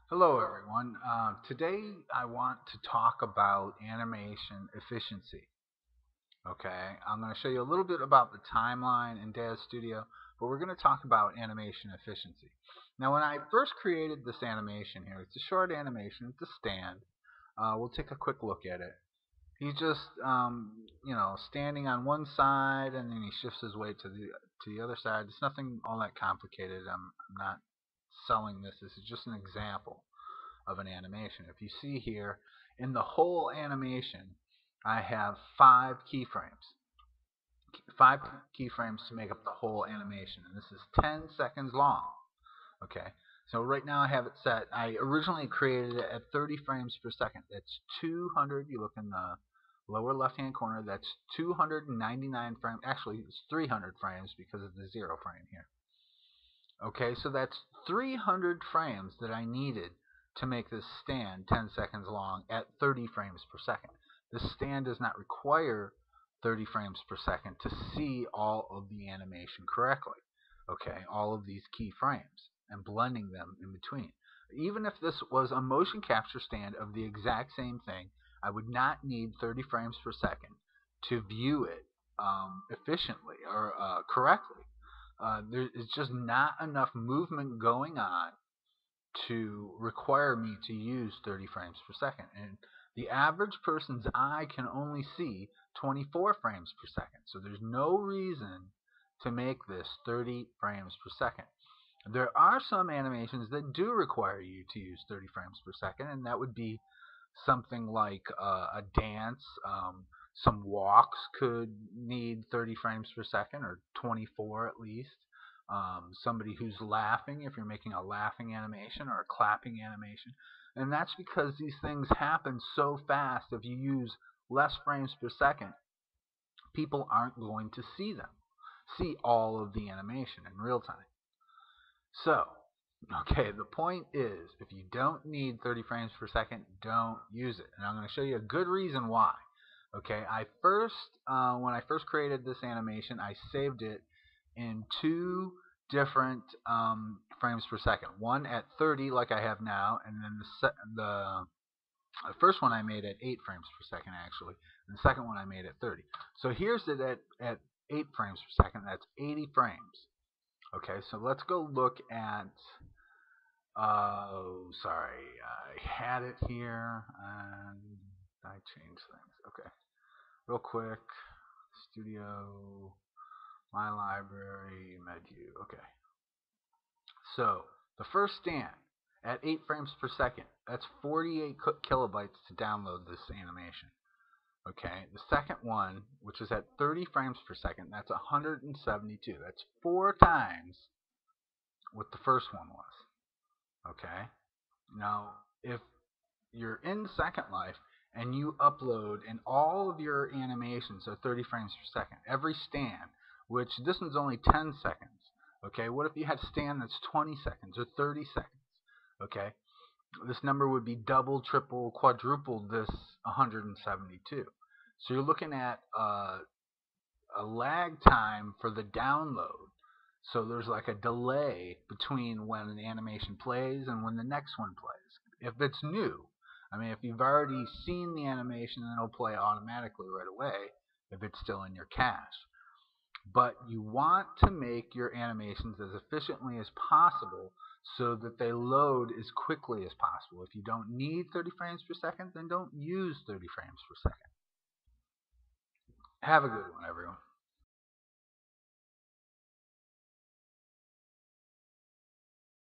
Hello, everyone. Today I want to talk about animation efficiency. Okay, I'm going to show you a little bit about the timeline in Daz Studio, but we're going to talk about animation efficiency. Now, when I first created this animation here, it's a short animation, it's a stand. We'll take a quick look at it. He's just, standing on one side, and then he shifts his weight to the other side. It's nothing all that complicated. I'm not selling this. This is just an example of an animation. If you see here, in the whole animation, I have five keyframes to make up the whole animation, and this is 10 seconds long. Okay, so right now I have it set. I originally created it at 30 frames per second. That's 200. You look in the lower left-hand corner. That's 299 frames. Actually, it's 300 frames because of the zero frame here. Okay, so that's 300 frames that I needed to make this stand 10 seconds long at 30 frames per second. This stand does not require 30 frames per second to see all of the animation correctly. Okay, all of these key frames and blending them in between. Even if this was a motion capture stand of the exact same thing, I would not need 30 frames per second to view it efficiently or correctly. There is just not enough movement going on to require me to use 30 frames per second. And the average person's eye can only see 24 frames per second. So there's no reason to make this 30 frames per second. There are some animations that do require you to use 30 frames per second, and that would be something like a dance. Some walks could need 30 frames per second or 24 at least. Somebody who's laughing, if you're making a laughing animation or a clapping animation. And that's because these things happen so fast. If you use less frames per second, people aren't going to see all of the animation in real time. So, okay, the point is, if you don't need 30 frames per second, don't use it. And I'm going to show you a good reason why. Okay, when I first created this animation, I saved it in two different frames per second. One at 30, like I have now, and then the first one I made at 8 frames per second, actually, and the second one I made at 30. So here's it at 8 frames per second. That's 80 frames. Okay, so let's go look at. Oh, sorry, I had it here and I changed things. Okay, real quick. Studio, my library, menu. Okay, so the first stand at 8 frames per second. That's 48 kilobytes to download this animation. Okay, the second one, which is at 30 frames per second, that's 172. That's 4 times what the first one was. Okay, now if you're in Second Life and you upload and all of your animations are 30 frames per second, every stand, which this one's only 10 seconds. Okay, what if you had a stand that's 20 seconds or 30 seconds? Okay, this number would be double, triple, quadruple this 172. So you're looking at a lag time for the download. So there's like a delay between when an animation plays and when the next one plays. If it's new, I mean, if you've already seen the animation, then it'll play automatically right away if it's still in your cache. But you want to make your animations as efficiently as possible so that they load as quickly as possible. If you don't need 30 frames per second, then don't use 30 frames per second. Have a good one.